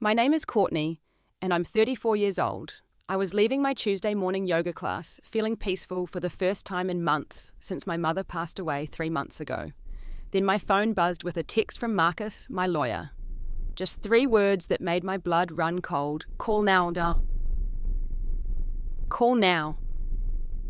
My name is Courtney, and I'm 34 years old. I was leaving my Tuesday morning yoga class, feeling peaceful for the first time in months since my mother passed away 3 months ago. Then my phone buzzed with a text from Marcus, my lawyer. Just 3 words that made my blood run cold. Call now. Call now.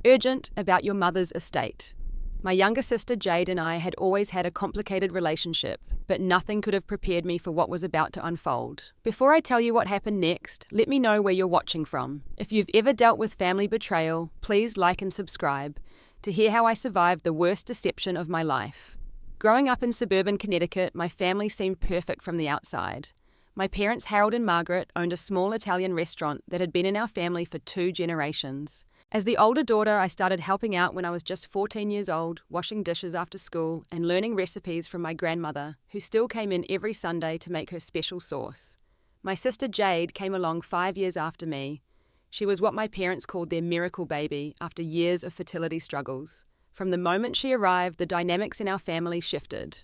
Urgent about your mother's estate. My younger sister Jade and I had always had a complicated relationship, but nothing could have prepared me for what was about to unfold. Before I tell you what happened next, let me know where you're watching from. If you've ever dealt with family betrayal, please like and subscribe to hear how I survived the worst deception of my life. Growing up in suburban Connecticut, my family seemed perfect from the outside. My parents, Harold and Margaret, owned a small Italian restaurant that had been in our family for 2 generations. As the older daughter, I started helping out when I was just 14 years old, washing dishes after school and learning recipes from my grandmother, who still came in every Sunday to make her special sauce. My sister Jade came along 5 years after me. She was what my parents called their miracle baby after years of fertility struggles. From the moment she arrived, the dynamics in our family shifted.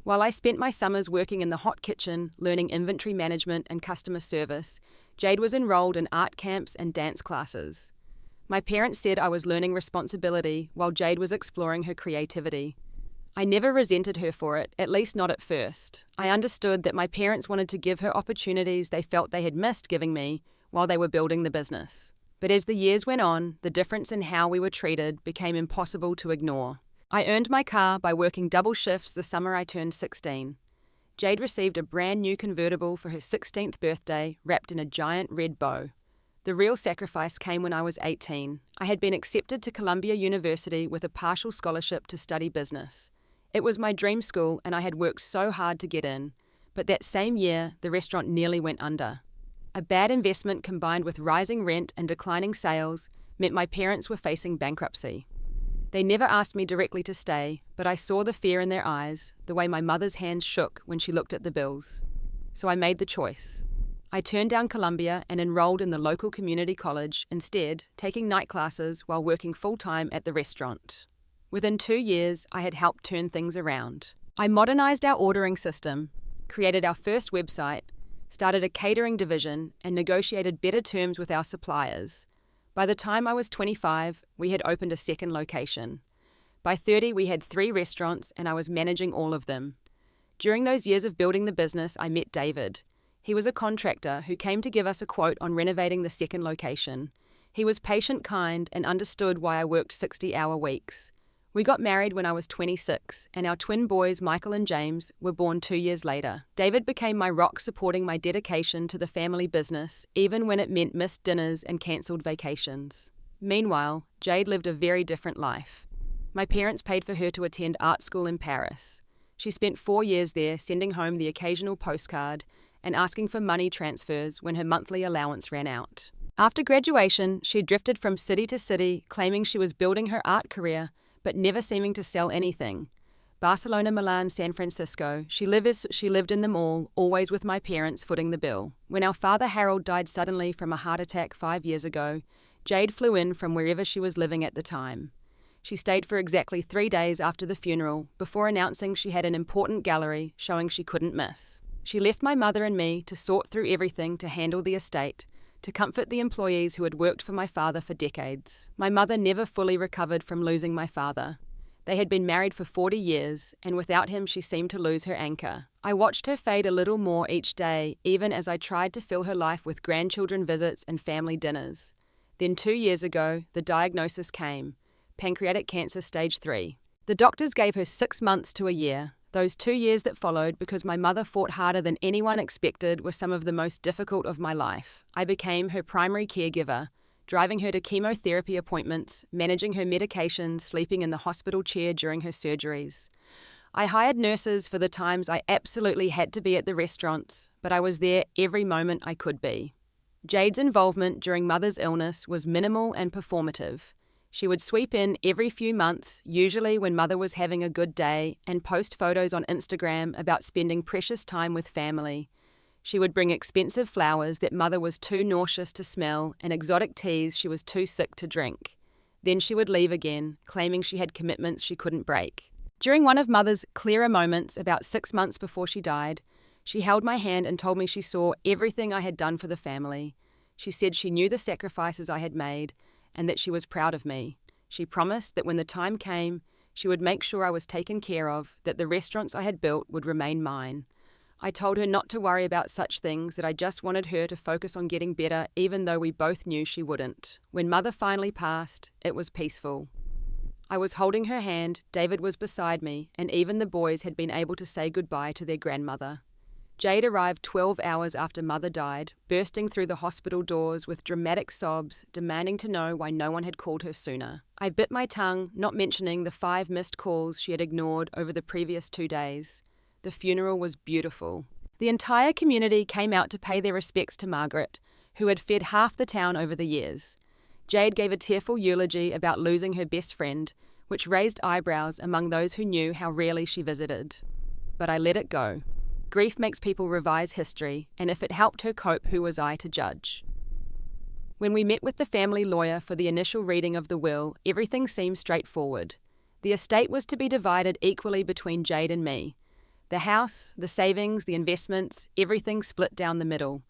While I spent my summers working in the hot kitchen, learning inventory management and customer service, Jade was enrolled in art camps and dance classes. My parents said I was learning responsibility while Jade was exploring her creativity. I never resented her for it, at least not at first. I understood that my parents wanted to give her opportunities they felt they had missed giving me while they were building the business. But as the years went on, the difference in how we were treated became impossible to ignore. I earned my car by working double shifts the summer I turned 16. Jade received a brand new convertible for her 16th birthday, wrapped in a giant red bow. The real sacrifice came when I was 18. I had been accepted to Columbia University with a partial scholarship to study business. It was my dream school and I had worked so hard to get in. But that same year, the restaurant nearly went under. A bad investment combined with rising rent and declining sales meant my parents were facing bankruptcy. They never asked me directly to stay, but I saw the fear in their eyes, the way my mother's hands shook when she looked at the bills. So I made the choice. I turned down Columbia and enrolled in the local community college, instead taking night classes while working full-time at the restaurant. Within 2 years, I had helped turn things around. I modernized our ordering system, created our first website, started a catering division, and negotiated better terms with our suppliers. By the time I was 25, we had opened a second location. By 30, we had 3 restaurants and I was managing all of them. During those years of building the business, I met David. He was a contractor who came to give us a quote on renovating the second location. He was patient, kind, and understood why I worked 60-hour weeks. We got married when I was 26, and our twin boys, Michael and James, were born 2 years later. David became my rock, supporting my dedication to the family business, even when it meant missed dinners and cancelled vacations. Meanwhile, Jade lived a very different life. My parents paid for her to attend art school in Paris. She spent 4 years there, sending home the occasional postcard and asking for money transfers when her monthly allowance ran out. After graduation, she drifted from city to city, claiming she was building her art career, but never seeming to sell anything. Barcelona, Milan, San Francisco, she lived in them all, always with my parents footing the bill. When our father Harold died suddenly from a heart attack 5 years ago, Jade flew in from wherever she was living at the time. She stayed for exactly 3 days after the funeral, before announcing she had an important gallery showing she couldn't miss. She left my mother and me to sort through everything to handle the estate, to comfort the employees who had worked for my father for decades. My mother never fully recovered from losing my father. They had been married for 40 years, and without him she seemed to lose her anchor. I watched her fade a little more each day, even as I tried to fill her life with grandchildren visits and family dinners. Then 2 years ago, the diagnosis came: pancreatic cancer stage 3. The doctors gave her 6 months to a year. Those 2 years that followed, because my mother fought harder than anyone expected, were some of the most difficult of my life. I became her primary caregiver, driving her to chemotherapy appointments, managing her medications, sleeping in the hospital chair during her surgeries. I hired nurses for the times I absolutely had to be at the restaurants, but I was there every moment I could be. Jade's involvement during Mother's illness was minimal and performative. She would sweep in every few months, usually when Mother was having a good day, and post photos on Instagram about spending precious time with family. She would bring expensive flowers that Mother was too nauseous to smell and exotic teas she was too sick to drink. Then she would leave again, claiming she had commitments she couldn't break. During one of Mother's clearer moments, about 6 months before she died, She held my hand and told me she saw everything I had done for the family. She said she knew the sacrifices I had made and that she was proud of me. She promised that when the time came, she would make sure I was taken care of, that the restaurants I had built would remain mine. I told her not to worry about such things, that I just wanted her to focus on getting better, even though we both knew she wouldn't. When Mother finally passed, it was peaceful. I was holding her hand, David was beside me, and even the boys had been able to say goodbye to their grandmother. Jade arrived 12 hours after Mother died, bursting through the hospital doors with dramatic sobs, demanding to know why no one had called her sooner. I bit my tongue, not mentioning the 5 missed calls she had ignored over the previous 2 days. The funeral was beautiful. The entire community came out to pay their respects to Margaret, who had fed half the town over the years. Jade gave a tearful eulogy about losing her best friend, which raised eyebrows among those who knew how rarely she visited. But I let it go. Grief makes people revise history, and if it helped her cope, who was I to judge? When we met with the family lawyer for the initial reading of the will, everything seemed straightforward. The estate was to be divided equally between Jade and me. The house, the savings, the investments, everything split down the middle.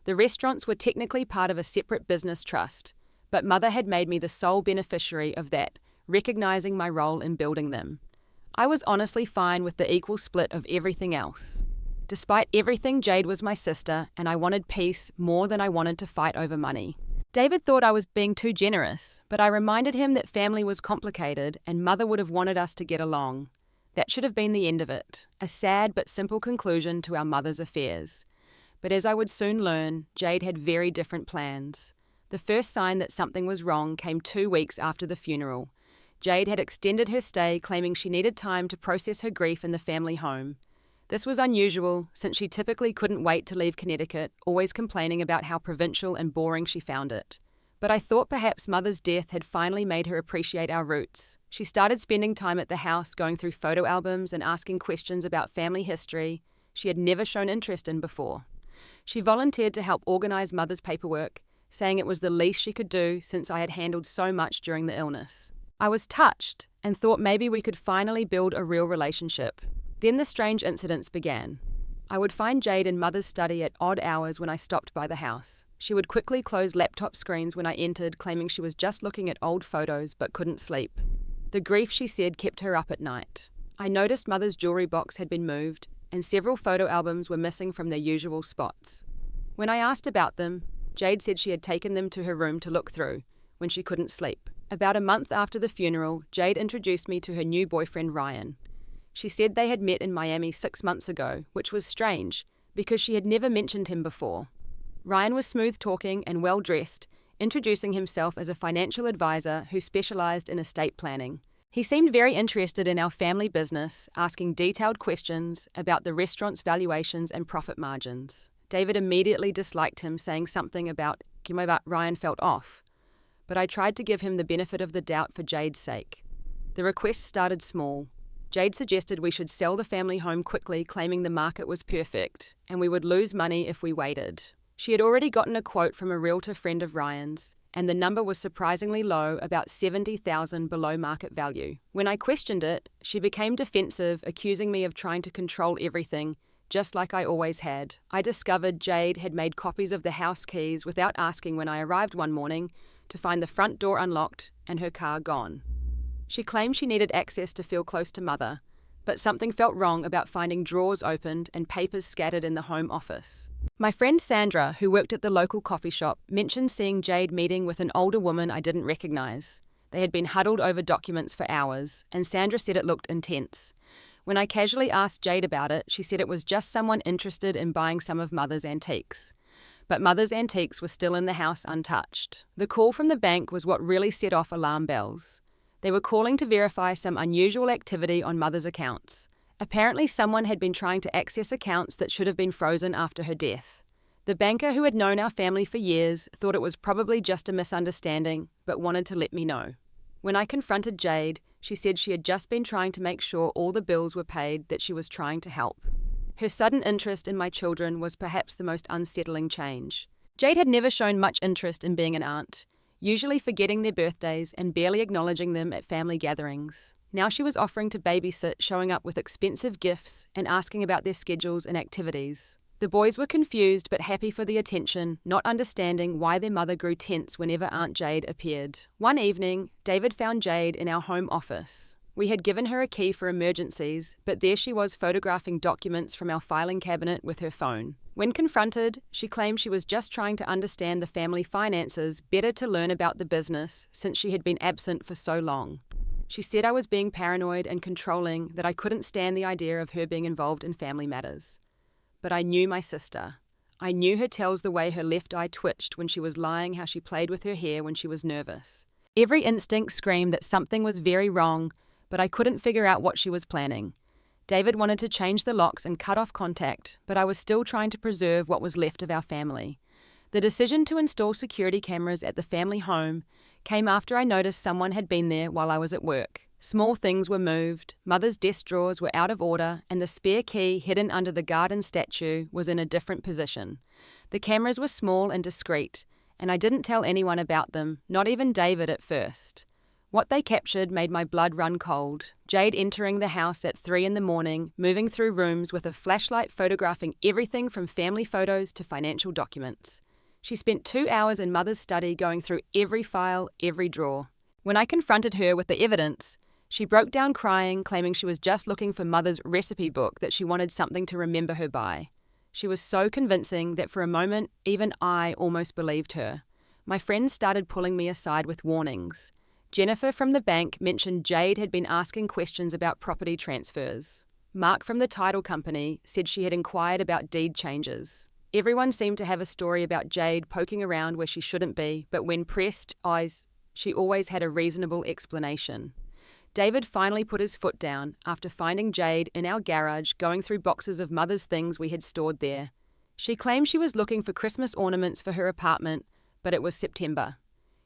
The restaurants were technically part of a separate business trust, but Mother had made me the sole beneficiary of that, recognizing my role in building them. I was honestly fine with the equal split of everything else. Despite everything, Jade was my sister, and I wanted peace more than I wanted to fight over money. David thought I was being too generous, but I reminded him that family was complicated and Mother would have wanted us to get along. That should have been the end of it, a sad but simple conclusion to our mother's affairs. But as I would soon learn, Jade had very different plans. The first sign that something was wrong came 2 weeks after the funeral. Jade had extended her stay, claiming she needed time to process her grief in the family home. This was unusual, since she typically couldn't wait to leave Connecticut, always complaining about how provincial and boring she found it. But I thought perhaps Mother's death had finally made her appreciate our roots. She started spending time at the house, going through photo albums and asking questions about family history she had never shown interest in before. She volunteered to help organize Mother's paperwork, saying it was the least she could do since I had handled so much during the illness. I was touched and thought maybe we could finally build a real relationship. Then the strange incidents began. I would find Jade in Mother's study at odd hours when I stopped by the house. She would quickly close laptop screens when I entered, claiming she was just looking at old photos but couldn't sleep. The grief, she said, kept her up at night. I noticed Mother's jewelry box had been moved, and several photo albums were missing from their usual spots. When I asked about them, Jade said she had taken them to her room to look through when she couldn't sleep. About a month after the funeral, Jade introduced me to her new boyfriend, Ryan. She said they had met in Miami 6 months ago, which was strange, because she had never mentioned him before. Ryan was smooth-talking and well-dressed, introducing himself as a financial advisor who specialized in estate planning. He seemed very interested in our family business, asking detailed questions about the restaurant's valuations and profit margins. David immediately disliked him, saying something about Ryan felt off, but I tried to give him the benefit of the doubt for Jade's sake. The request started small. Jade suggested we should sell the family home quickly, claiming the market was perfect, and we would lose money if we waited. She had already gotten a quote from a realtor friend of Ryan's, and the number was surprisingly low, about $70,000 below market value. When I questioned it, she became defensive, accusing me of trying to control everything, just like I always had. I discovered Jade had made copies of the house keys without asking when I arrived one morning to find the front door unlocked and her car gone. She claimed she needed access to feel close to Mother, but something felt wrong about finding drawers opened and papers scattered in the home office. My friend Sandra, who worked at the local coffee shop, mentioned seeing Jade meeting with an older woman I didn't recognize. They had been huddled over documents for hours, and Sandra said it looked intense. When I casually asked Jade about it, she said it was just someone interested in buying some of Mother's antiques. But Mother's antiques were still in the house untouched. The call from the bank was what really set off alarm bells. They were calling to verify some unusual activity on Mother's accounts. Apparently someone had been trying to access accounts that should have been frozen after her death. The banker, who had known our family for years, thought it was probably just a misunderstanding, but wanted to let me know. When I confronted Jade, she said she had just been trying to make sure all the bills were paid, that she was trying to help. Her sudden interest in my children was perhaps the most unsettling change. Jade had never shown much interest in being an aunt, usually forgetting their birthdays and barely acknowledging them at family gatherings. Now she was offering to babysit, showing up with expensive gifts and asking about their schedules and activities. The boys were confused but happy for the attention, not understanding why their mother grew tense whenever Aunt Jade appeared. One evening, David found Jade in our home office. We had given her a key for emergencies, but there she was photographing documents from our filing cabinet with her phone. When confronted, she claimed she was just trying to understand the family finances better to learn about the business since she had been absent for so long. She said I was being paranoid and controlling, that I couldn't stand the idea of her being involved in family matters. But I knew my sister. I knew her tells the way her left eye twitched when she was lying, how she played with her hair when she was nervous. Every instinct screamed that something was very wrong, but I couldn't figure out what she was planning. David wanted to change the locks and cut off contact, but I was still trying to preserve what was left of our family. The decision to install security cameras at the family home came after I noticed someone had been there while I was at work. Small things were moved, Mother's desk drawers were out of order, and the spare key hidden under the garden statue was in a different position. The cameras were small and discreet, and I didn't tell anyone about them, not even David at first. What they captured made my blood run cold. Jade entering the house at 3 a.m, moving through rooms with a flashlight photographing everything from family photos to financial documents. She spent 2 hours in Mother's study going through every file, every drawer. When I confronted her with the evidence, she broke down crying, claiming she was just looking for Mother's recipe book that she wanted something to remember her by. She was so convincing that for a moment, even I almost believed her. My friends started pulling me aside with warnings. Jennifer from the bank mentioned Jade had been asking questions about property transfers. Mark from the title company said she had inquired about deed changes. Everyone seemed to have a story about Jade poking around where she shouldn't be, but when pressed, she always had a reasonable explanation. David finally put his foot down after finding Jade in our garage going through boxes of Mother's things we had stored there. She claimed she was looking for Christmas ornaments for her apartment, but it was September.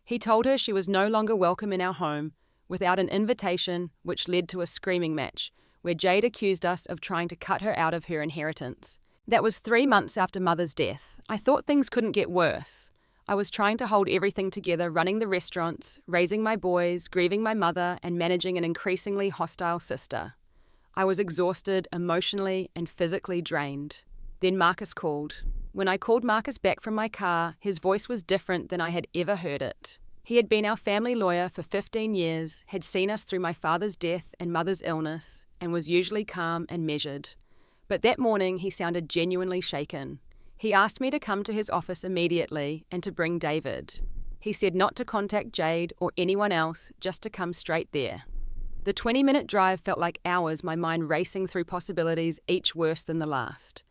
He told her she was no longer welcome in our home without an invitation, which led to a screaming match, where Jade accused us of trying to cut her out of her inheritance. That was 3 months after Mother's death. I thought things couldn't get worse. I was trying to hold everything together, running the restaurants, raising my boys, grieving my mother, and managing an increasingly hostile sister. I was exhausted, emotionally and physically drained. Then Marcus called. When I called Marcus back from my car, his voice was different than I had ever heard it. He had been our family lawyer for 15 years, had seen us through my father's death and mother's illness, and was usually calm and measured. But that morning he sounded genuinely shaken. He asked me to come to his office immediately and to bring David. He said not to contact Jade or anyone else, just to come straight there. The 20-minute drive felt like hours, my mind racing through possibilities, each worse than the last.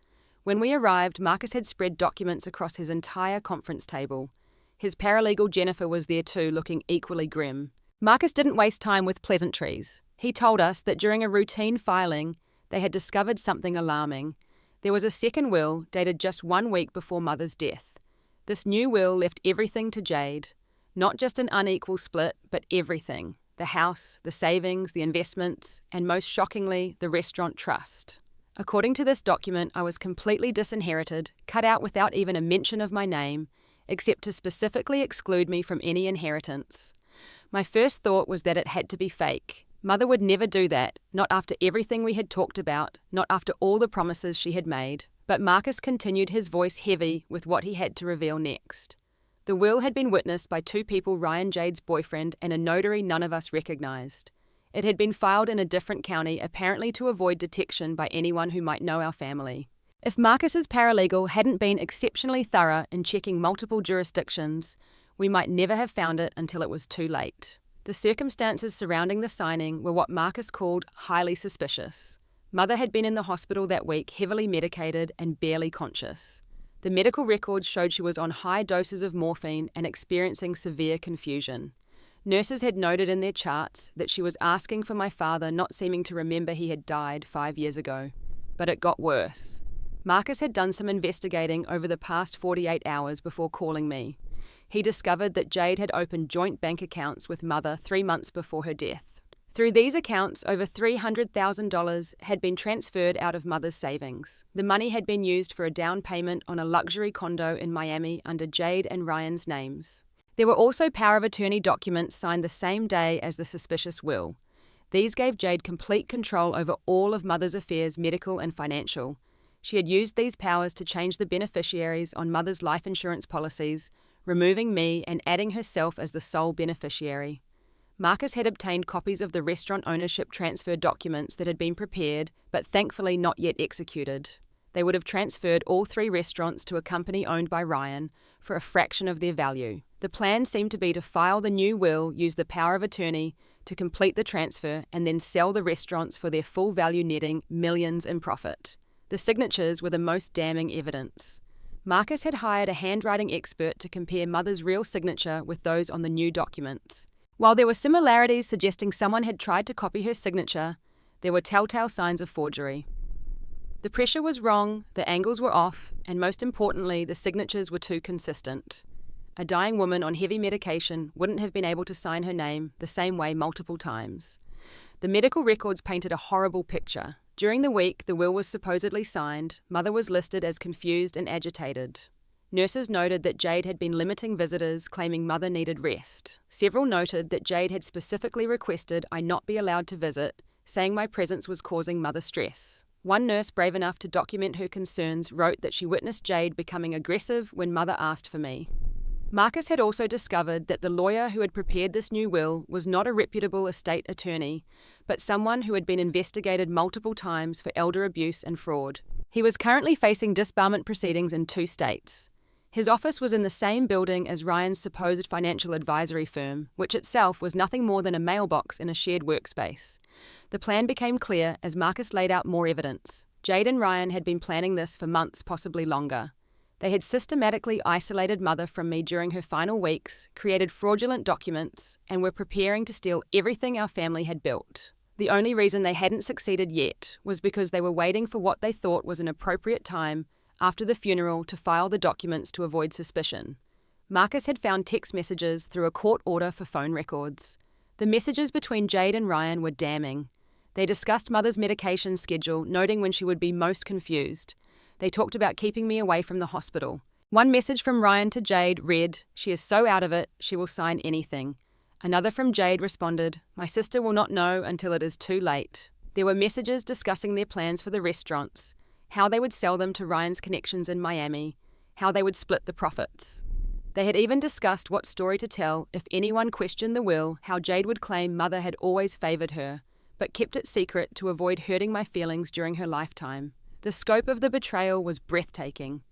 When we arrived, Marcus had spread documents across his entire conference table. His paralegal Jennifer was there too, looking equally grim. Marcus didn't waste time with pleasantries. He told us that during a routine filing, they had discovered something alarming. There was a second will dated just 1 week before Mother's death. This new will left everything to Jade. Not just an unequal split, but everything. The house, the savings, the investments, and most shockingly, the restaurant trust. According to this document, I was completely disinherited, cut out without even a mention of my name, except to specifically exclude me from any inheritance. My first thought was that it had to be fake. Mother would never do that, not after everything we had talked about, not after all the promises she had made. But Marcus continued, his voice heavy with what he had to reveal next. The will had been witnessed by 2 people, Ryan, Jade's boyfriend, and a notary none of us recognized. It had been filed in a different county, apparently to avoid detection by anyone who might know our family. If Marcus's paralegal hadn't been exceptionally thorough in checking multiple jurisdictions, we might never have found it until it was too late. The circumstances surrounding the signing were what Marcus called highly suspicious. Mother had been in the hospital that week, heavily medicated and barely conscious. The medical records showed she was on high doses of morphine and experiencing severe confusion. Nurses had noted in their charts that she was asking for my father, not seeming to remember he had died 5 years ago. But it got worse. Marcus had done some investigating over the past 48 hours before calling me. He discovered that Jade had opened joint bank accounts with Mother 3 months before her death. Through these accounts, over $300,000 had been transferred out of Mother's savings. The money had been used for a down payment on a luxury condo in Miami under Jade and Ryan's names. There were also power of attorney documents signed the same day as the suspicious will. These gave Jade complete control over all of Mother's affairs, medical and financial. She had used these powers to change the beneficiaries on Mother's life insurance policies, removing me and adding herself as the sole beneficiary. Marcus had obtained copies of the restaurant ownership transfer documents that had been prepared, but thankfully not yet executed. They would have transferred all 3 restaurants to a company owned by Ryan for a fraction of their value. The plan seemed to be to file the new will, use the power of attorney to complete the transfer, and then sell the restaurants for their full value, netting millions in profit. The signatures were the most damning evidence. Marcus had hired a handwriting expert to compare Mother's real signature with those on the new documents. While there were similarities suggesting someone had tried to copy her signature, there were telltale signs of forgery. The pressure was wrong, the angles were off, and most importantly, the signatures were too consistent. A dying woman on heavy medication wouldn't have been able to sign her name the same way multiple times. The medical records painted a horrible picture. During the week the will was supposedly signed, Mother was listed as confused and agitated. Nurses noted that Jade had been limiting visitors, claiming Mother needed rest. Several noted that Jade had specifically requested I not be allowed to visit, saying my presence was causing Mother stress. One nurse brave enough to document her concerns wrote that she witnessed Jade becoming aggressive when Mother asked for me. Marcus had also discovered that the lawyer who had prepared this new will was not a reputable estate attorney, but someone who had been investigated multiple times for elder abuse and fraud. He was currently facing disbarment proceedings in 2 states. His office was in the same building as Ryan's supposed financial advisory firm, which itself was nothing more than a mailbox in a shared workspace. The plan became clear as Marcus laid out more evidence. Jade and Ryan had been planning this for months, possibly longer. They had systematically isolated Mother from me during her final weeks, created fraudulent documents, and were preparing to steal everything our family had built. The only reason they hadn't succeeded yet was because they were waiting for what they thought was an appropriate time after the funeral to file the documents to avoid suspicion. Marcus had found text messages through a court order for phone records. The messages between Jade and Ryan were damning. They discussed Mother's medication schedule, noting when she would be most confused. They talked about keeping me away from the hospital. One message from Ryan to Jade read, "She is so out of it, she will sign anything." Another from Jade responded, "My sister will not know until it is too late." There were messages discussing their plans for the restaurants, how they would sell them to Ryan's connections in Miami, how they would split the profits. They had even discussed what story to tell if anyone questioned the will, how Jade would claim Mother had always favored her, but kept it secret to avoid hurting my feelings during her lifetime. The scope of the betrayal was breathtaking.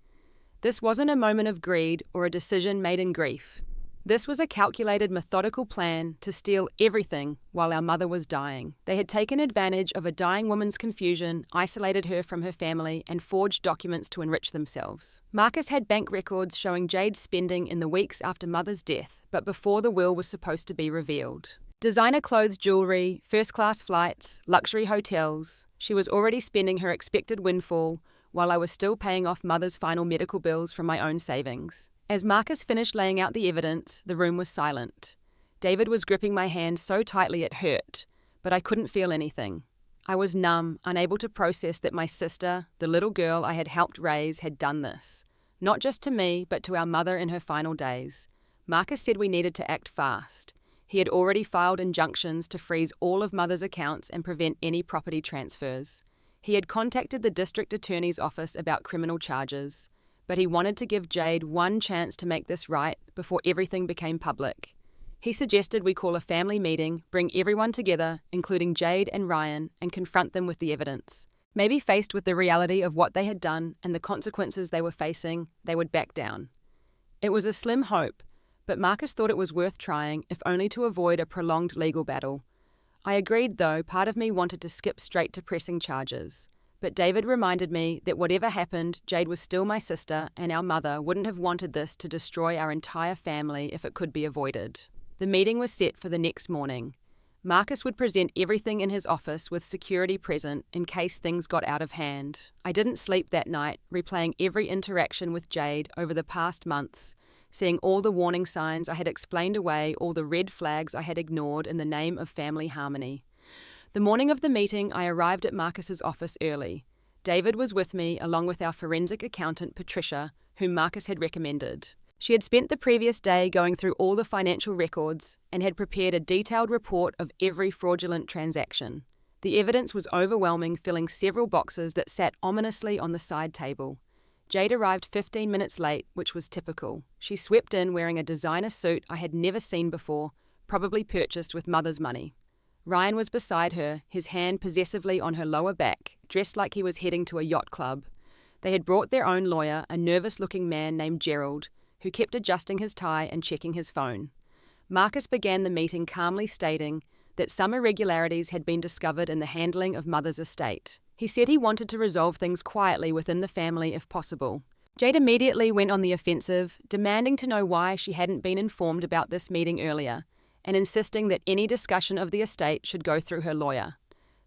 This wasn't a moment of greed or a decision made in grief. This was a calculated, methodical plan to steal everything while our mother was dying. They had taken advantage of a dying woman's confusion, isolated her from her family, and forged documents to enrich themselves. Marcus had bank records showing Jade's spending in the weeks after Mother's death, but before the will was supposed to be revealed. Designer clothes, jewelry, first-class flights, luxury hotels. She was already spending her expected windfall, while I was still paying off Mother's final medical bills from my own savings. As Marcus finished laying out the evidence, the room was silent. David was gripping my hand so tightly it hurt, but I couldn't feel anything. I was numb, unable to process that my sister, the little girl I had helped raise, had done this. Not just to me, but to our mother in her final days. Marcus said we needed to act fast. He had already filed injunctions to freeze all of Mother's accounts and prevent any property transfers. He had contacted the district attorney's office about criminal charges, but he wanted to give Jade one chance to make this right before everything became public. He suggested we call a family meeting, bring everyone together, including Jade and Ryan, and confront them with the evidence. Maybe faced with the reality of what they had done and the consequences they were facing, they would back down. It was a slim hope, but Marcus thought it was worth trying, if only to avoid a prolonged legal battle. I agreed, though part of me wanted to skip straight to pressing charges. But David reminded me that whatever happened, Jade was still my sister, and our mother wouldn't have wanted this to destroy our entire family if it could be avoided. The meeting was set for the next morning. Marcus would present everything in his office with security present in case things got out of hand. I didn't sleep that night, replaying every interaction with Jade over the past months, seeing all the warning signs I had explained away, all the red flags I had ignored in the name of family harmony. The morning of the meeting, I arrived at Marcus's office early. David was with me, along with our forensic accountant, Patricia, whom Marcus had recommended. She had spent the previous day going through all the financial records and had prepared a detailed report of every fraudulent transaction. The evidence was overwhelming, filling several boxes that sat ominously on the side table. Jade arrived 15 minutes late, which was typical. She swept in wearing a designer suit I had never seen before, probably purchased with mother's money. Ryan was beside her, his hand possessively on her lower back, dressed like he was heading to a yacht club. They had brought their own lawyer, a nervous-looking man named Gerald, who kept adjusting his tie and checking his phone. Marcus began the meeting calmly stating that some irregularities had been discovered in the handling of mother's estate. He said he wanted to resolve things quietly within the family if possible. Jade immediately went on the offensive, demanding to know why she hadn't been informed about this meeting earlier, and insisting that any discussion of the estate should go through her lawyer.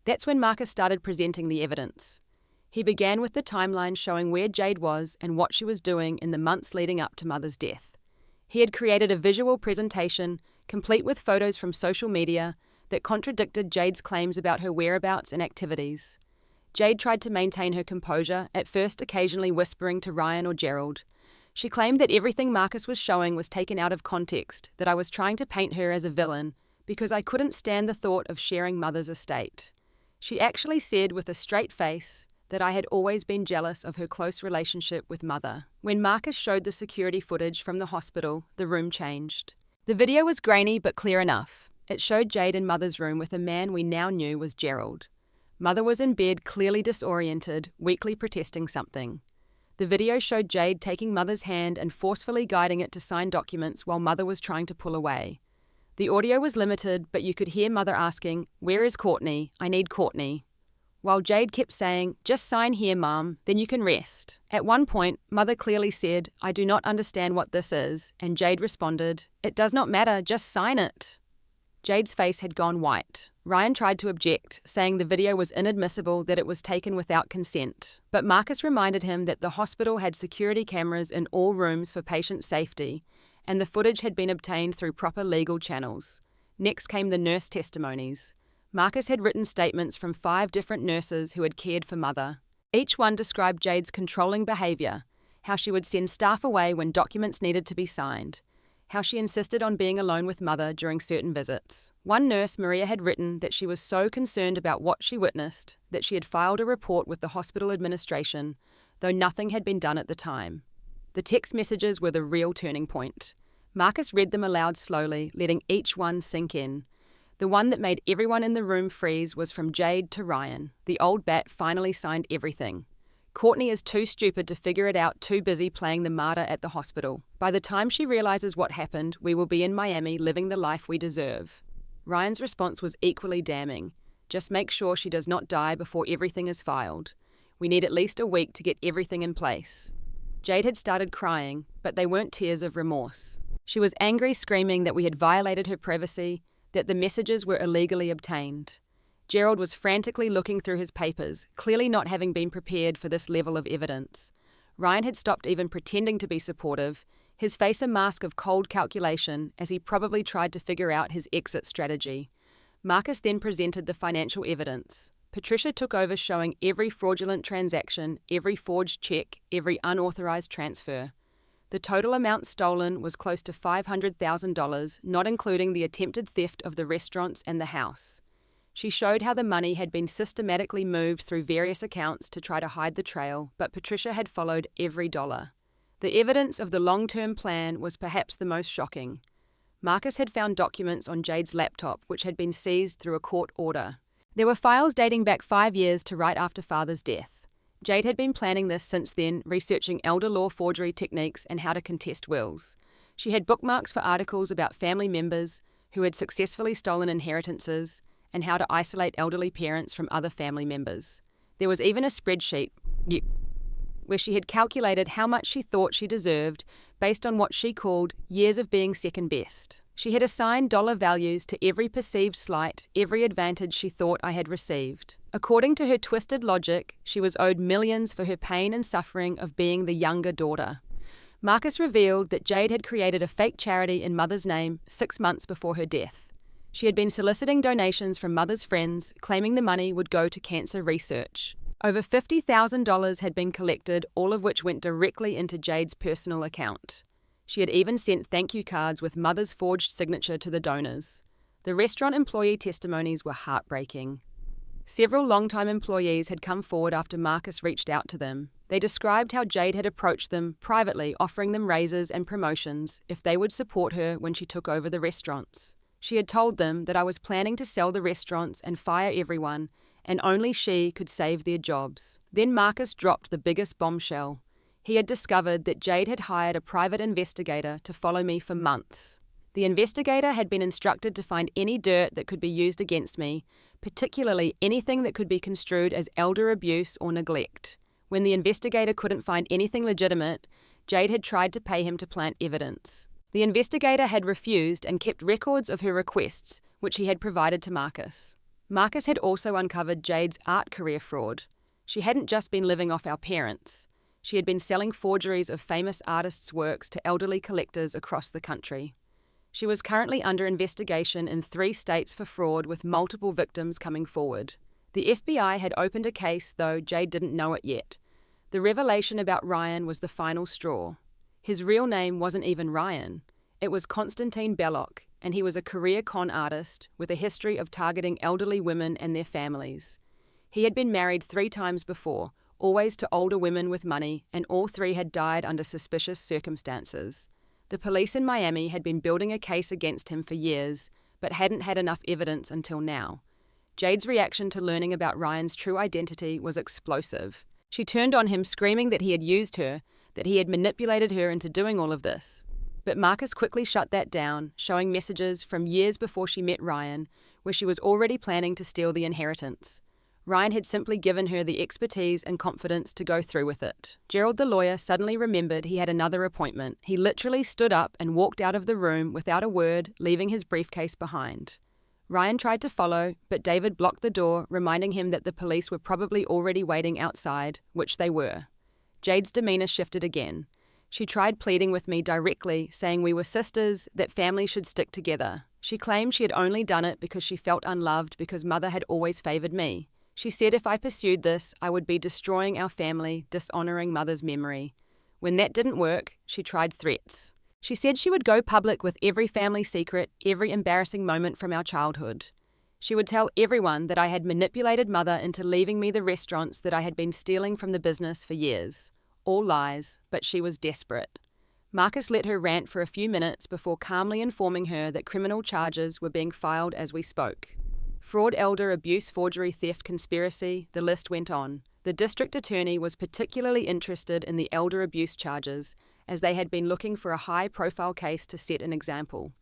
That's when Marcus started presenting the evidence. He began with the timeline showing where Jade was and what she was doing in the months leading up to mother's death. He had created a visual presentation, complete with photos from social media, that contradicted Jade's claims about her whereabouts and activities. Jade tried to maintain her composure, at first occasionally whispering to Ryan or Gerald. She claimed that everything Marcus was showing was taken out of context, that I was trying to paint her as a villain because I couldn't stand the thought of sharing mother's estate. She actually said with a straight face that I had always been jealous of her close relationship with mother. When Marcus showed the security footage from the hospital, the room changed. The video was grainy but clear enough. It showed Jade in mother's room with a man we now knew was Gerald. Mother was in bed, clearly disoriented, weakly protesting something. The video showed Jade taking mother's hand and forcefully guiding it to sign documents while mother was trying to pull away. The audio was limited, but you could hear mother asking, "Where is Courtney? I need Courtney." While Jade kept saying, "Just sign here, Mom, then you can rest." At one point, mother clearly said, "I do not understand what this is," and Jade responded, "It does not matter, just sign it." Jade's face had gone white. Ryan tried to object, saying the video was inadmissible, that it was taken without consent. But Marcus reminded him that the hospital had security cameras in all rooms for patient safety, and the footage had been obtained through proper legal channels. Next came the nurse testimonies. Marcus had written statements from 5 different nurses who had cared for mother. Each one described Jade's controlling behavior, how she would send staff away when documents needed to be signed, how she insisted on being alone with mother during certain visits. One nurse, Maria, had written that she was so concerned about what she witnessed that she had filed a report with the hospital administration, though nothing had been done at the time. The text messages were the real turning point. Marcus read them aloud slowly, letting each one sink in. The one that made everyone in the room freeze was from Jade to Ryan. The old bat finally signed everything. Courtney is too stupid to figure it out, too busy playing the martyr at the hospital. By the time she realizes what happened, we will be in Miami living the life we deserve. Ryan's response was equally damning. Just make sure she does not die before everything is filed. We need at least a week to get everything in place. Jade had started crying, but they weren't tears of remorse. She was angry, screaming that we had violated her privacy, that the messages were illegally obtained. Gerald was frantically looking through his papers, clearly not having been prepared for this level of evidence. Ryan had stopped even pretending to be supportive, his face a mask of cold calculation as he probably tried to figure out his exit strategy. Marcus then presented the financial evidence. Patricia took over, showing every fraudulent transaction, every forged check, every unauthorized transfer. The total amount stolen was close to $500,000, not including the attempted theft of the restaurants and the house. She showed how the money had been systematically moved through various accounts to try to hide the trail, but Patricia had followed every dollar. The evidence of the long-term plan was perhaps the most shocking. Marcus had found documents on Jade's laptop which had been seized through a court order. There were files dating back 5 years to right after father's death. Jade had been planning this since then, researching elder law forgery techniques and how to contest wills. She had bookmarks for articles about family members who had successfully stolen inheritances and how to isolate elderly parents from other family members. There was even a spreadsheet where she had calculated how much she thought she deserved based on what she called years of being second best. She had assigned dollar values to every perceived slight, every advantage she thought I had received. According to her twisted logic, she was owed millions for her pain and suffering of being the younger daughter. Marcus revealed that Jade had created a fake charity in mother's name 6 months before her death. She had been soliciting donations from mother's friends, claiming the money would go to cancer research. Over $50,000 had been collected, all of which went directly into Jade's personal account. She had even sent thank you cards with mother's forged signature to the donors. The restaurant employee testimonies were heartbreaking. Several longtime employees had come forward after Marcus reached out to them. They described how Jade had approached them privately, offering them raises and promotions if they would support her when she took over the restaurants. She had told them that I was planning to sell the restaurants and fire everyone, and only she could save their jobs. Then Marcus dropped the biggest bombshell. He had discovered that Jade had hired a private investigator to follow me for months. The investigator had been instructed to find any dirt that could be used against me, particularly anything that could be construed as elder abuse or neglect. When the investigator couldn't find anything legitimate, Jade had tried to pay him to plant evidence. The investigator had refused and kept records of her requests, which he had provided to Marcus. Marcus had also uncovered Jade's art career fraud. She hadn't just been living off our parents. She had been selling forgeries of famous artists' works to elderly collectors across the country. She was currently under investigation in 3 states for fraud, with multiple victims coming forward. The FBI had opened a case, though Jade didn't know it yet. The revelation about Ryan was the final straw. His real name wasn't even Ryan. It was Konstantin Belloc, and he was a career con artist with a history of targeting elderly women and their families. He had been married 3 times before, always to older women with money, and all 3 had died under suspicious circumstances. The police in Miami had been building a case against him for years, but hadn't had enough evidence until now. Jade's reaction to learning about Ryan's true identity was explosive. She turned on him, screaming that he had used her, that he had manipulated her into doing all of this. But Marcus quickly shut that down, showing messages from years before she met Ryan, where she was already planning to steal the inheritance. Ryan had simply given her the expertise and confidence to go through with it. Gerald, the lawyer, suddenly remembered he had another appointment. He literally stood up and walked out of the room without a word, leaving his briefcase behind. Ryan tried to follow, but David blocked the door, reminding him that the police were probably already waiting outside, which they were. Jade's demeanor shifted again. She tried pleading with me directly, saying we were sisters, that family should stick together. She claimed she had only done it because she felt unloved because mother had always favored me. She said if I pursued this, I would be destroying our family, dishonoring mother's memory. When that didn't work, she tried threats. She said she would go public with every family secret, every embarrassing moment from our childhood. She would tell everyone that I had manipulated mother into leaving me the restaurants that I had been stealing from the business for years. All lies, but she was desperate. Marcus let her rant for a few minutes before calmly informing her that criminal charges were being filed as we spoke. Fraud, elder abuse, forgery, theft, conspiracy, the list went on. The district attorney was particularly interested in the elder abuse charges, as they had been looking for a high-profile case to set an example.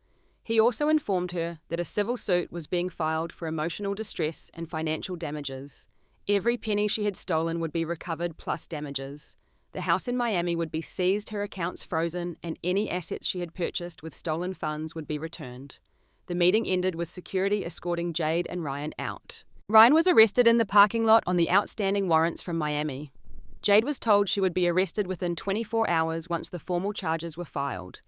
He also informed her that a civil suit was being filed for emotional distress and financial damages. Every penny she had stolen would be recovered plus damages. The house in Miami would be seized, her accounts frozen, and any assets she had purchased with stolen funds would be returned. The meeting ended with security escorting Jade and Ryan out. Ryan was arrested in the parking lot on the outstanding warrants from Miami. Jade was told she would be arrested within 24 hours once the formal charges were filed.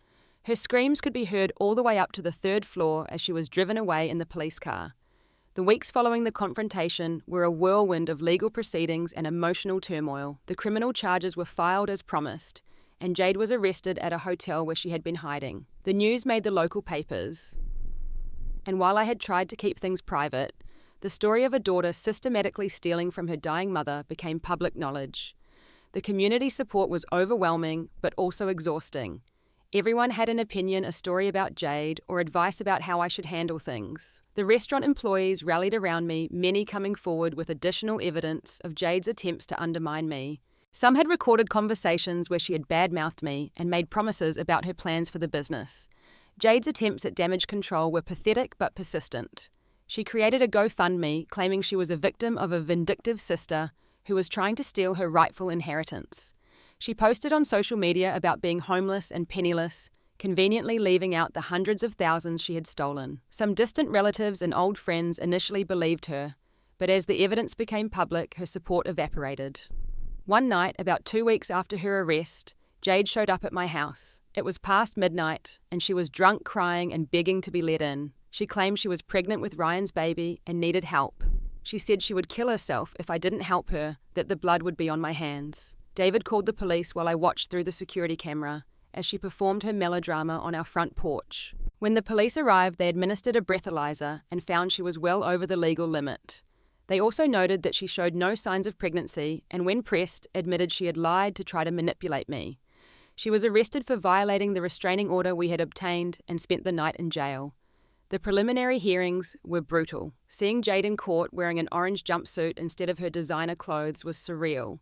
Her screams could be heard all the way up to the 3rd floor as she was driven away in the police car. The weeks following the confrontation were a whirlwind of legal proceedings and emotional turmoil. The criminal charges were filed as promised, and Jade was arrested at a hotel where she had been hiding. The news made the local papers. And while I had tried to keep things private, the story of a daughter systematically stealing from her dying mother became public knowledge. The community support was overwhelming, but also exhausting. Everyone had an opinion, a story about Jade, or advice about how I should handle things. The restaurant employees rallied around me, many coming forward with additional evidence of Jade's attempts to undermine me. Some had recorded conversations where she had badmouthed me and made promises about her plans for the business. Jade's attempts at damage control were pathetic but persistent. She created a GoFundMe claiming she was a victim of a vindictive sister who was trying to steal her rightful inheritance. She posted on social media about being homeless and penniless, conveniently leaving out the hundreds of thousands she had stolen. Some distant relatives and old friends initially believed her, but as the evidence became public, her support evaporated. One night, about 2 weeks after her arrest, Jade showed up at my house. It was past midnight, and she was drunk, crying, and begging to be let in. She claimed she was pregnant with Ryan's baby and needed help. She said she would kill herself if I didn't help her, that the blood would be on my hands. David called the police while I watched through the security camera, as she performed her melodrama on our front porch. When the police arrived, they administered a breathalyzer and found she was well over the legal limit. They also noted that she showed no signs of pregnancy and, when pressed, admitted she had lied to try to manipulate me. She was arrested for violating the restraining order we had obtained and spent the night in jail. The preliminary hearings were brutal. Seeing Jade in court wearing an orange jumpsuit instead of her designer clothes was surreal.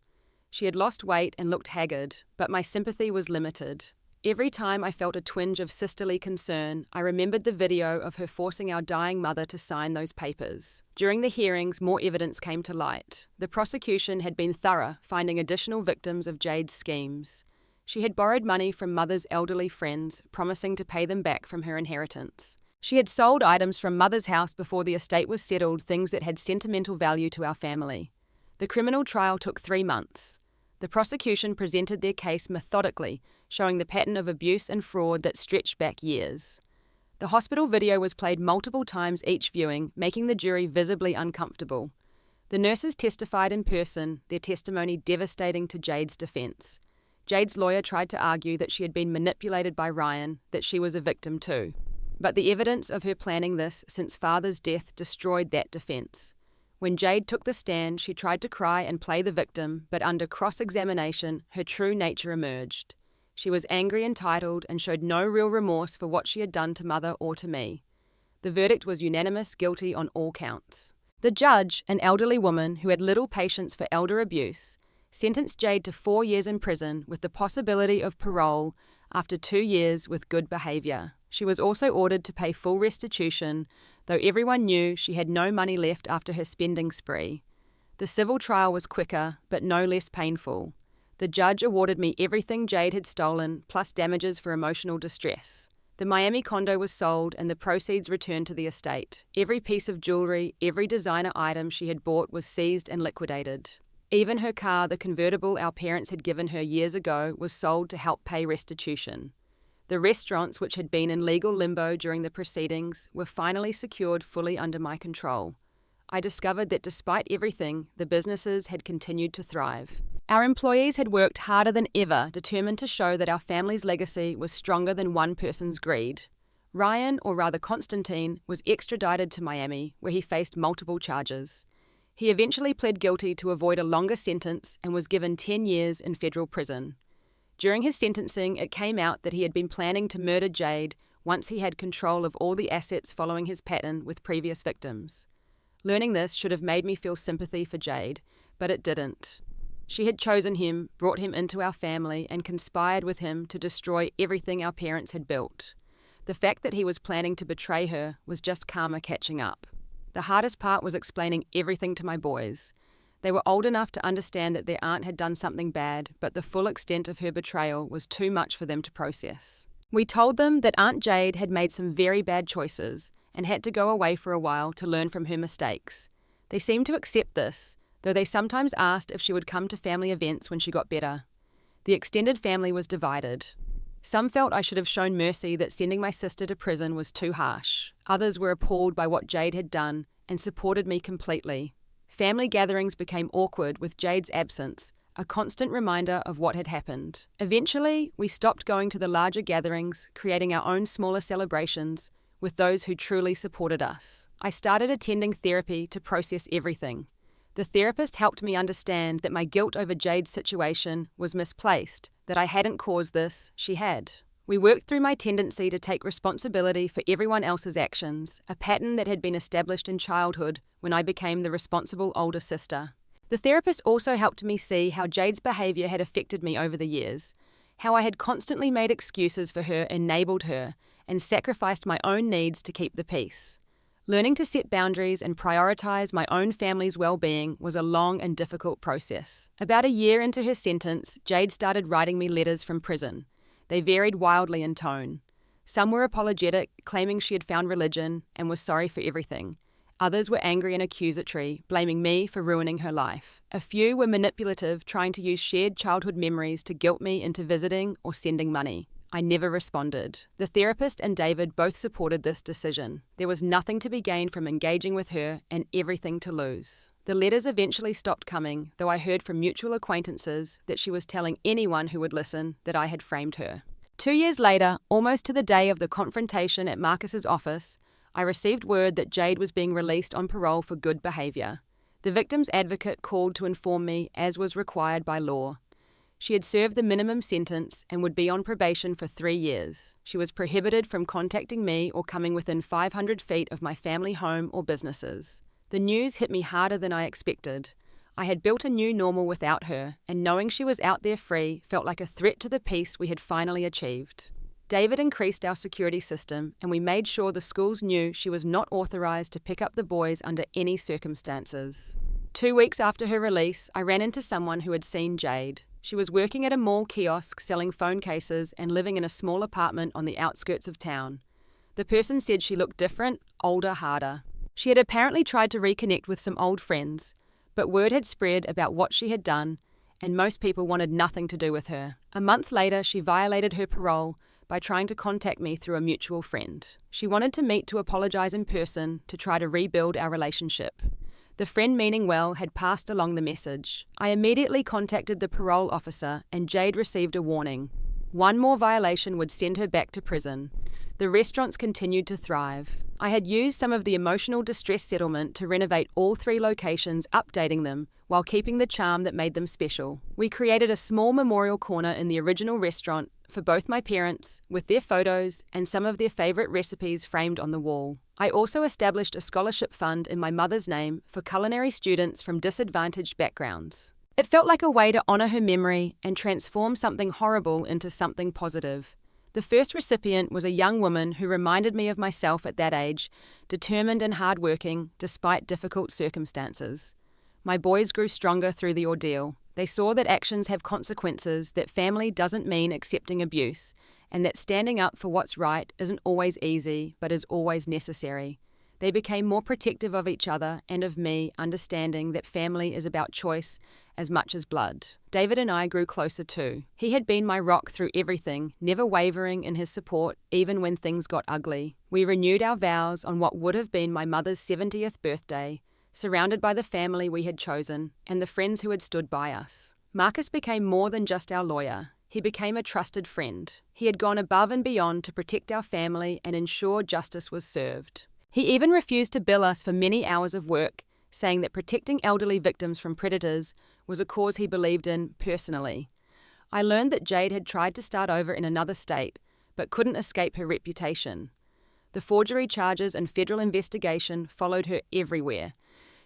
She had lost weight and looked haggard, but my sympathy was limited. Every time I felt a twinge of sisterly concern, I remembered the video of her forcing our dying mother to sign those papers. During the hearings, more evidence came to light. The prosecution had been thorough, finding additional victims of Jade's schemes. She had borrowed money from mother's elderly friends, promising to pay them back from her inheritance. She had sold items from mother's house before the estate was settled, things that had sentimental value to our family. The criminal trial took 3 months. The prosecution presented their case methodically, showing the pattern of abuse and fraud that stretched back years. The hospital video was played multiple times each viewing, making the jury visibly uncomfortable. The nurses testified in person, their testimony devastating to Jade's defense. Jade's lawyer tried to argue that she had been manipulated by Ryan, that she was a victim too. But the evidence of her planning this since father's death destroyed that defense. When Jade took the stand, she tried to cry and play the victim, but under cross-examination, her true nature emerged. She was angry, entitled, and showed no real remorse for what she had done to mother or to me. The verdict was unanimous, guilty on all counts. The judge, an elderly woman who had little patience for elder abuse, sentenced Jade to 4 years in prison with the possibility of parole after 2 years with good behaviour. She was also ordered to pay full restitution, though everyone knew she had no money left after her spending spree. The civil trial was quicker, but no less painful. The judge awarded me everything Jade had stolen, plus damages for emotional distress. The Miami condo was sold and the proceeds returned to the estate. Every piece of jewellery, every designer item she had bought was seized and liquidated. Even her car, the convertible our parents had given her years ago, was sold to help pay restitution. The restaurants, which had been in legal limbo during the proceedings, were finally secured fully under my control. I discovered that despite everything, the businesses had continued to thrive. Our employees had worked harder than ever, determined to show that our family's legacy was stronger than one person's greed. Ryan, or rather Constantine, was extradited to Miami, where he faced multiple charges. He eventually pled guilty to avoid a longer sentence and was given 10 years in federal prison. During his sentencing, it came out that he had been planning to murder Jade once he had control of all the assets following his pattern with previous victims. Learning this should have made me feel sympathy for Jade, but it didn't. She had chosen him, brought him into our family, and conspired with him to destroy everything our parents had built. The fact that he was planning to betray her was just karma catching up. The hardest part was explaining everything to my boys. They were old enough to understand that their aunt had done something bad, but the full extent of her betrayal was too much for them to process. We told them that Aunt Jade had made some very bad choices and had to go away for a while to learn from her mistakes. They seemed to accept this, though they sometimes asked if she would come to family events when she got better. The extended family was divided. Some felt I should have shown mercy that sending my sister to prison was too harsh. Others were appalled by what Jade had done and supported me completely. Family gatherings became awkward with Jade's absence, a constant reminder of what had happened. Eventually, we stopped going to the larger gatherings, creating our own smaller celebrations with those who truly supported us. I started attending therapy to process everything. The therapist helped me understand that my guilt over Jade's situation was misplaced, that I hadn't caused this, she had. We worked through my tendency to take responsibility for everyone else's actions, a pattern that had been established in childhood when I became the responsible older sister. The therapist also helped me see how Jade's behaviour had affected me over the years, how I had constantly made excuses for her, enabled her, and sacrificed my own needs to keep the peace. Learning to set boundaries and prioritise my own family's well-being was a long and difficult process. About a year into her sentence, Jade started writing me letters from prison. They varied wildly in tone. Some were apologetic, claiming she had found religion and was sorry for everything. Others were angry and accusatory, blaming me for ruining her life. A few were manipulative, trying to use shared childhood memories to guilt me into visiting or sending money. I never responded. The therapist and David both supported this decision. There was nothing to be gained from engaging with her and everything to lose. The letters eventually stopped coming, though I heard from mutual acquaintances that she was telling anyone who would listen that I had framed her. 2 years later, almost to the day of the confrontation at Marcus's office, I received word that Jade was being released on parole for good behavior. The victim's advocate called to inform me, as was required by law. She had served the minimum sentence and would be on probation for 3 years. She was prohibited from contacting me or coming within 500 feet of my family home or businesses. The news hit me harder than I expected. I had built a new normal without her, and knowing she was out there free felt like a threat to the peace we had finally achieved. David increased our security system, and we made sure the schools knew she was not authorized to pick up the boys under any circumstances. 2 weeks after her release, I ran into someone who had seen Jade. She was working at a mall kiosk selling phone cases and living in a small apartment on the outskirts of town. The person said she looked different, older, harder. She had apparently tried to reconnect with some old friends, but word had spread about what she had done, and most people wanted nothing to do with her. A month later, she violated her parole by trying to contact me through a mutual friend. She wanted to meet to apologize in person to try to rebuild our relationship. The friend, meaning well, had passed along the message. I immediately contacted the parole officer, and Jade received a warning. One more violation would send her back to prison. The restaurants continued to thrive. I had used some of the emotional distress settlement to renovate all 3 locations, updating them, while keeping the charm that made them special. We created a small memorial corner in the original restaurant for both my parents, with their photos and some of their favorite recipes framed on the wall. I also established a scholarship fund in my mother's name for culinary students from disadvantaged backgrounds. It felt like a way to honor her memory and transform something horrible into something positive. The first recipient was a young woman who reminded me of myself at that age, determined and hardworking despite difficult circumstances. My boys grew stronger through the ordeal. They saw that actions have consequences, that family doesn't mean accepting abuse, and that standing up for what's right isn't always easy, but is always necessary. They became more protective of each other and of me, understanding that family is about choice as much as blood. David and I grew closer too. He had been my rock through everything, never wavering in his support, even when things got ugly. We renewed our vows on what would have been my mother's 70th birthday, surrounded by the family we had chosen and the friends who had stood by us. Marcus became more than just our lawyer. He became a trusted friend. He had gone above and beyond to protect our family and ensure justice was served. He even refused to bill us for many hours of work, saying that protecting elderly victims from predators was a cause he believed in personally. I learned that Jade had tried to start over in another state, but couldn't escape her reputation. The forgery charges and federal investigation followed her everywhere.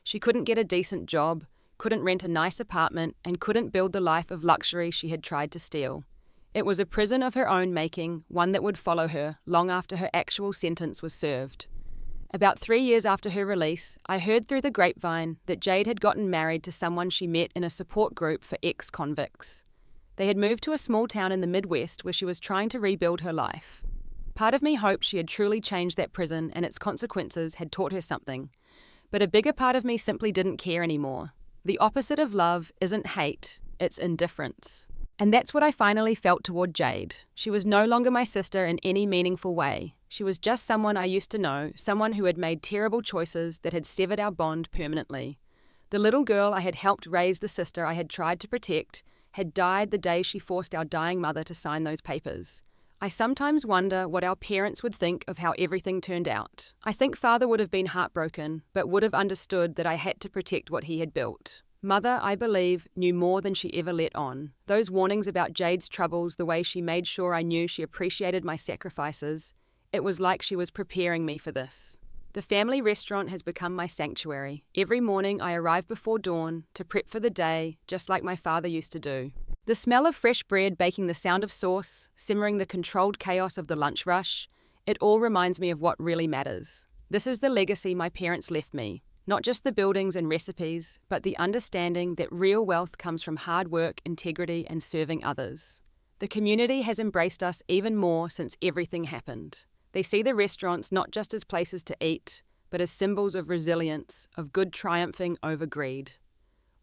She couldn't get a decent job, couldn't rent a nice apartment, and couldn't build the life of luxury she had tried to steal. It was a prison of her own making, one that would follow her long after her actual sentence was served. About 3 years after her release, I heard through the grapevine that Jade had gotten married to someone she met in a support group for ex-convicts. They had moved to a small town in the Midwest where she was trying to rebuild her life. Part of me hoped she had truly changed that prison and its consequences had taught her something. But a bigger part of me simply didn't care anymore. The opposite of love isn't hate, it's indifference. And that's what I finally felt toward Jade. She was no longer my sister in any meaningful way. She was just someone I used to know, someone who had made terrible choices that had severed our bond permanently. The little girl I had helped raise the sister I had tried to protect had died the day she forced our dying mother to sign those papers. I sometimes wonder what our parents would think of how everything turned out. I think Father would have been heartbroken, but would have understood that I had to protect what he had built. Mother, I believe, knew more than she ever let on. Those warnings about Jade's troubles, the way she made sure I knew she appreciated my sacrifices, it was like she was preparing me for this. The family restaurant has become my sanctuary. Every morning I arrive before dawn to prep for the day, just like my father used to do. The smell of fresh bread baking, the sound of sauce, simmering the controlled chaos of the lunch rush, it all reminds me of what really matters. This is the legacy my parents left me. Not just the buildings and recipes, but the understanding that real wealth comes from hard work, integrity, and serving others. The community has embraced us even more since everything happened. They see the restaurants not just as places to eat, but as symbols of resilience, of good triumphing over greed.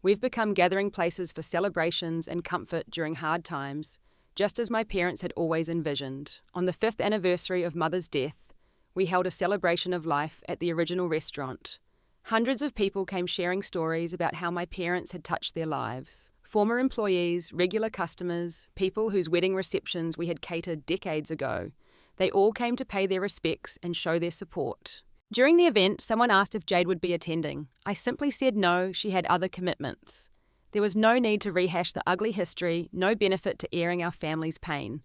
We've become gathering places for celebrations and comfort during hard times, just as my parents had always envisioned. On the 5th anniversary of Mother's death, we held a celebration of life at the original restaurant. Hundreds of people came sharing stories about how my parents had touched their lives. Former employees, regular customers, people whose wedding receptions we had catered decades ago. They all came to pay their respects and show their support. During the event, someone asked if Jade would be attending. I simply said no, she had other commitments. There was no need to rehash the ugly history, no benefit to airing our family's pain.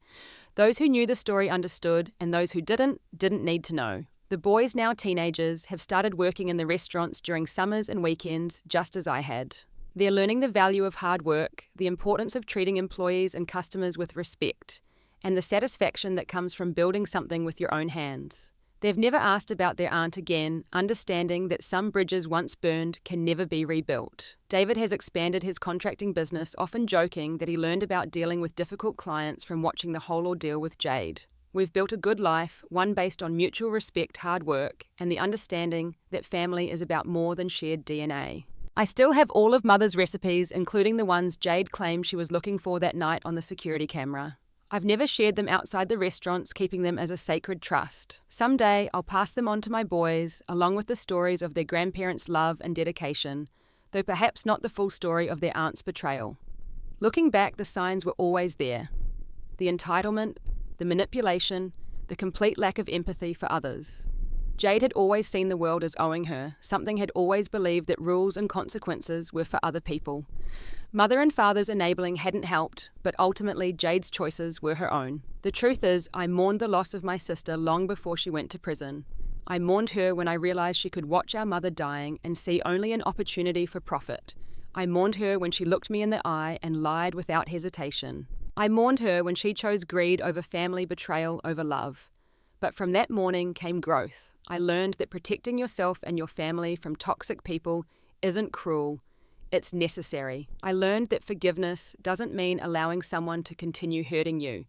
Those who knew the story understood, and those who didn't need to know. The boys, now teenagers, have started working in the restaurants during summers and weekends, just as I had. They're learning the value of hard work, the importance of treating employees and customers with respect, and the satisfaction that comes from building something with your own hands. They've never asked about their aunt again, understanding that some bridges once burned can never be rebuilt. David has expanded his contracting business, often joking that he learned about dealing with difficult clients from watching the whole ordeal with Jade. We've built a good life, one based on mutual respect, hard work, and the understanding that family is about more than shared DNA. I still have all of Mother's recipes, including the ones Jade claimed she was looking for that night on the security camera. I've never shared them outside the restaurants, keeping them as a sacred trust. Someday, I'll pass them on to my boys, along with the stories of their grandparents' love and dedication, though perhaps not the full story of their aunt's betrayal. Looking back, the signs were always there. The entitlement, the manipulation, the complete lack of empathy for others. Jade had always seen the world as owing her. Something had always believed that rules and consequences were for other people. Mother and father's enabling hadn't helped, but ultimately Jade's choices were her own. The truth is, I mourned the loss of my sister long before she went to prison. I mourned her when I realized she could watch our mother dying and see only an opportunity for profit. I mourned her when she looked me in the eye and lied without hesitation. I mourned her when she chose greed over family, betrayal over love. But from that mourning came growth. I learned that protecting yourself and your family from toxic people isn't cruel. It's necessary. I learned that forgiveness doesn't mean allowing someone to continue hurting you.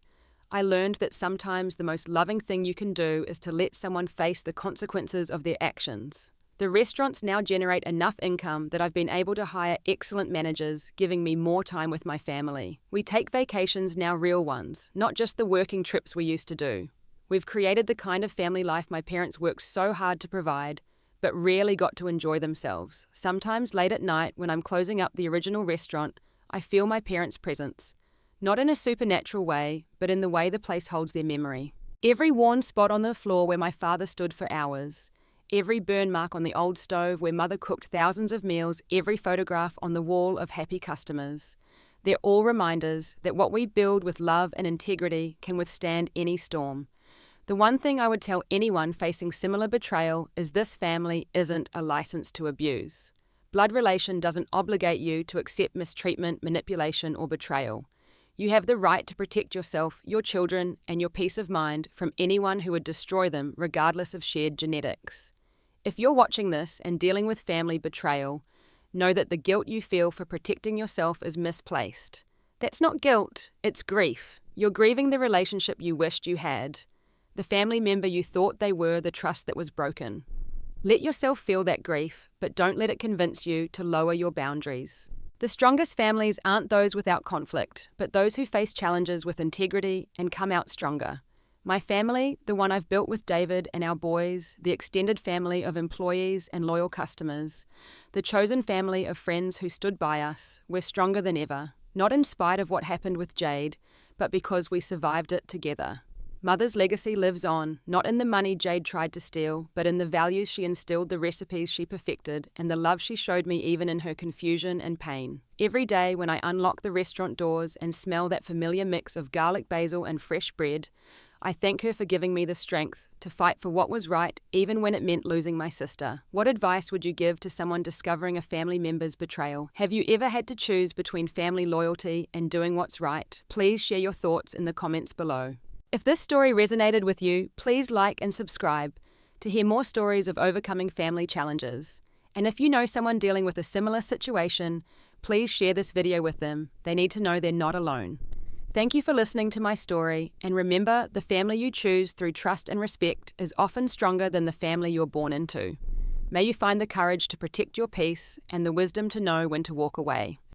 I learned that sometimes the most loving thing you can do is to let someone face the consequences of their actions. The restaurants now generate enough income that I've been able to hire excellent managers, giving me more time with my family. We take vacations now, real ones, not just the working trips we used to do. We've created the kind of family life my parents worked so hard to provide, but rarely got to enjoy themselves. Sometimes late at night, when I'm closing up the original restaurant, I feel my parents' presence. Not in a supernatural way, but in the way the place holds their memory. Every worn spot on the floor where my father stood for hours. Every burn mark on the old stove where Mother cooked thousands of meals. Every photograph on the wall of happy customers. They're all reminders that what we build with love and integrity can withstand any storm. The one thing I would tell anyone facing similar betrayal is this family isn't a license to abuse. Blood relation doesn't obligate you to accept mistreatment, manipulation, or betrayal. You have the right to protect yourself, your children, and your peace of mind from anyone who would destroy them, regardless of shared genetics. If you're watching this and dealing with family betrayal, know that the guilt you feel for protecting yourself is misplaced. That's not guilt, it's grief. You're grieving the relationship you wished you had. The family member you thought they were, the trust that was broken. Let yourself feel that grief, but don't let it convince you to lower your boundaries. The strongest families aren't those without conflict, but those who face challenges with integrity and come out stronger. My family, the one I've built with David and our boys, the extended family of employees and loyal customers, the chosen family of friends who stood by us, we're stronger than ever, not in spite of what happened with Jade, but because we survived it together. Mother's legacy lives on, not in the money Jade tried to steal, but in the values she instilled, the recipes she perfected, and the love she showed me even in her confusion and pain. Every day when I unlock the restaurant doors and smell that familiar mix of garlic, basil, and fresh bread, I thank her for giving me the strength to fight for what was right, even when it meant losing my sister. What advice would you give to someone discovering a family member's betrayal? Have you ever had to choose between family loyalty and doing what's right? Please share your thoughts in the comments below. If this story resonated with you, please like and subscribe to hear more stories of overcoming family challenges. And if you know someone dealing with a similar situation, please share this video with them. They need to know they're not alone. Thank you for listening to my story, and remember, the family you choose through trust and respect is often stronger than the family you're born into. May you find the courage to protect your peace and the wisdom to know when to walk away.